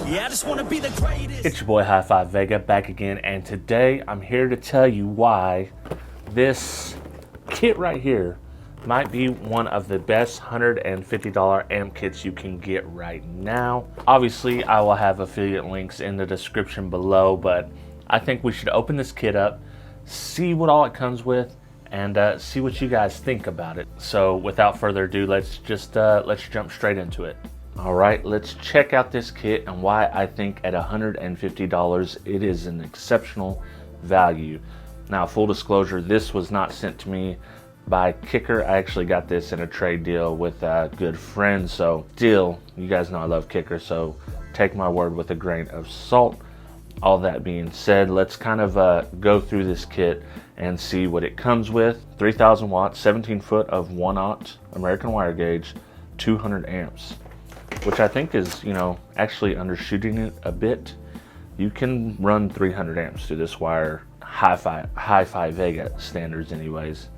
Yeah, I just want to be the greatest. It's your boy HifiVega back again, and today I'm here to tell you why this kit right here might be one of the best $150 amp kits you can get right now. Obviously, I will have affiliate links in the description below, but I think we should open this kit up, see what all it comes with, and see what you guys think about it. So without further ado, let's jump straight into it. All right, let's check out this kit and why I think at $150 it is an exceptional value. Now, full disclosure, this was not sent to me by Kicker. I actually got this in a trade deal with a good friend, so still, you guys know I love Kicker, so take my word with a grain of salt. All that being said, let's kind of go through this kit and see what it comes with. 3000 watts, 17 foot of 1/0 American wire gauge, 200 amps, which I think is, you know, actually undershooting it a bit. You can run 300 amps through this wire, HifiVega standards anyways.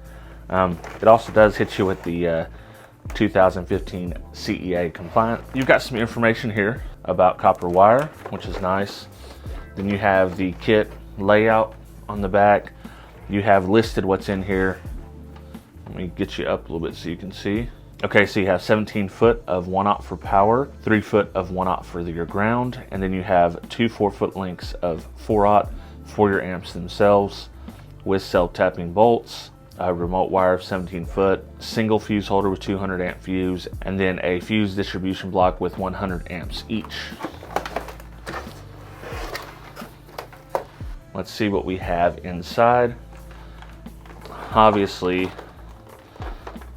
It also does hit you with the 2015 CEA compliant. You've got some information here about copper wire, which is nice. Then you have the kit layout on the back. You have listed what's in here. Let me get you up a little bit so you can see. Okay, so you have 17 foot of 1/0 for power, 3 foot of 1/0 for your ground, and then you have 2 4-foot links of 4/0 for your amps themselves with self-tapping bolts, a remote wire of 17 foot, single fuse holder with 200 amp fuse, and then a fuse distribution block with 100 amps each. Let's see what we have inside. Obviously,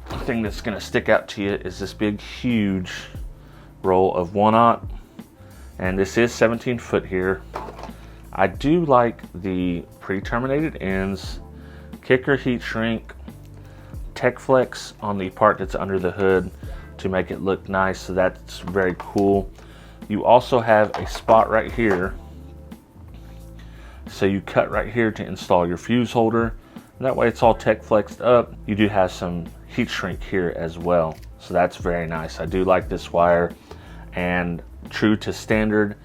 the thing that's going to stick out to you is this big, huge roll of 1/0, and this is 17 foot here. I do like the pre-terminated ends, Kicker heat shrink, Tech Flex on the part that's under the hood to make it look nice, so that's very cool. You also have a spot right here, so you cut right here to install your fuse holder. That way it's all Tech Flexed up. You do have some heat shrink here as well, so that's very nice. I do like this wire, and true to standard,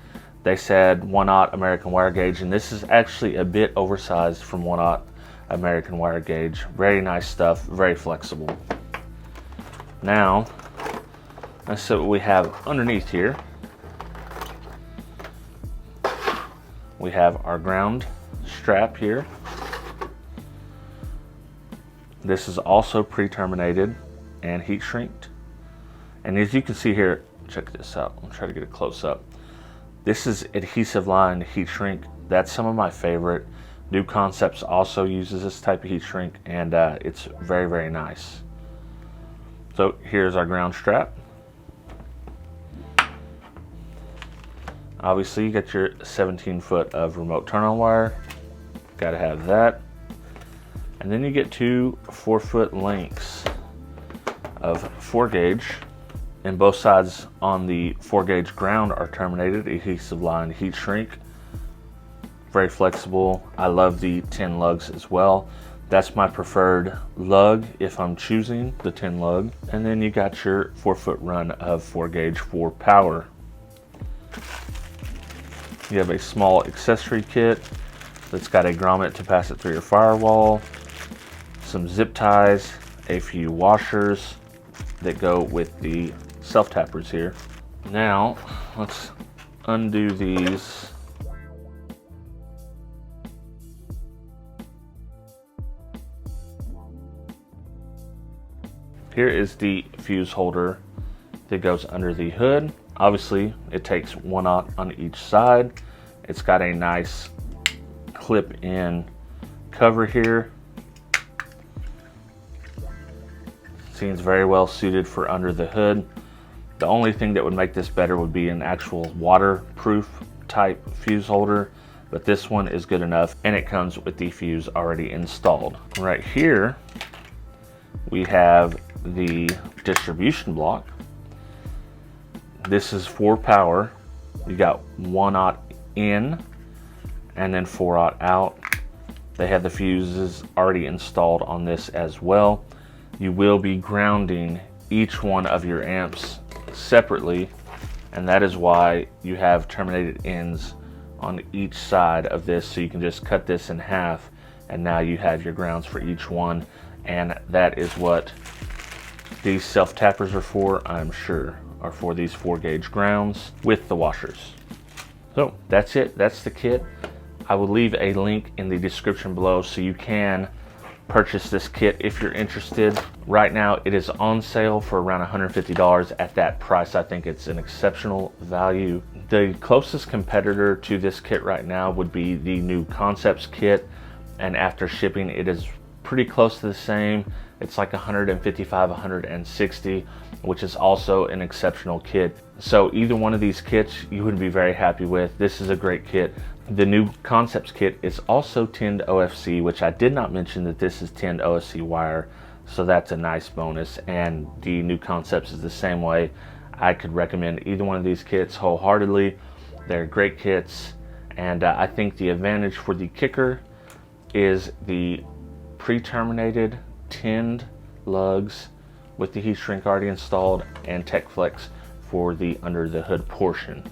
they said 1/0 American wire gauge, and this is actually a bit oversized from 1/0 American wire gauge. Very nice stuff, very flexible. Now, let's see what we have underneath here. We have our ground strap here. This is also pre-terminated and heat shrinked. And as you can see here, check this out. I'll try to get a close up. This is adhesive lined heat shrink. That's some of my favorite. Knu Konceptz also uses this type of heat shrink, and it's very, very nice. So here's our ground strap. Obviously, you got your 17 foot of remote turn-on wire. Got to have that. And then you get 2 4-foot links of 4 gauge, and both sides on the 4 gauge ground are terminated, adhesive lined heat shrink. Very flexible. I love the 10 lugs as well. That's my preferred lug if I'm choosing the 10 lug. And then you got your 4-foot run of 4 gauge for power. You have a small accessory kit that's got a grommet to pass it through your firewall, some zip ties, a few washers that go with the self-tappers here. Now, let's undo these. Here is the fuse holder that goes under the hood. Obviously, it takes 1/0 on each side. It's got a nice clip-in cover here. Seems very well suited for under the hood. The only thing that would make this better would be an actual waterproof type fuse holder, but this one is good enough, and it comes with the fuse already installed. Right here, we have the distribution block. This is for power. You got 1/0 in and then 4/0 out. They have the fuses already installed on this as well. You will be grounding each one of your amps separately and that is why you have terminated ends on each side of this, so you can just cut this in half and now you have your grounds for each one. And that is what these self tappers are for, I'm sure, are for these 4-gauge grounds with the washers. So that's it, that's the kit. I will leave a link in the description below so you can purchase this kit if you're interested. Right now it is on sale for around $150. At that price, I think it's an exceptional value. The closest competitor to this kit right now would be the Knu Konceptz kit, and after shipping it is pretty close to the same. It's like $155, $160, which is also an exceptional kit. So either one of these kits you would be very happy with. This is a great kit. The Knu Konceptz kit is also tinned OFC, which I did not mention that this is tinned OFC wire, so that's a nice bonus. And the Knu Konceptz is the same way. I could recommend either one of these kits wholeheartedly. They're great kits, and I think the advantage for the kicker is the pre-terminated tinned lugs with the heat shrink already installed, and TechFlex for the under the hood portion.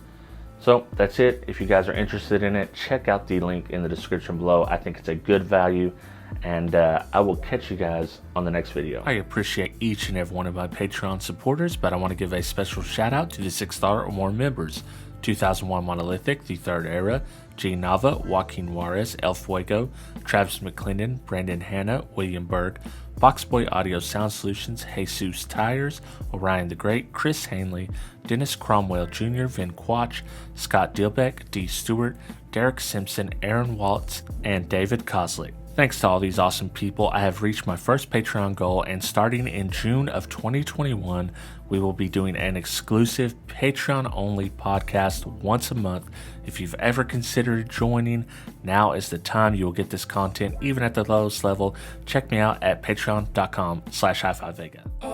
So that's it. If you guys are interested in it, check out the link in the description below. I think it's a good value, and I will catch you guys on the next video. I appreciate each and every one of my Patreon supporters, but I want to give a special shout out to the $6 or more members: 2001 Monolithic, The Third Era, G Nava, Joaquin Juarez, El Fuego, Travis McClendon, Brandon Hanna, William Berg, Boxboy Audio Sound Solutions, Jesus Tires, Orion the Great, Chris Hanley, Dennis Cromwell Jr., Vin Quach, Scott Dilbeck, D. Stewart, Derek Simpson, Aaron Waltz, and David Koslick. Thanks to all these awesome people, I have reached my first Patreon goal, and starting in June of 2021, we will be doing an exclusive Patreon-only podcast once a month. If you've ever considered joining, now is the time. You will get this content even at the lowest level. Check me out at patreon.com/HifiVega.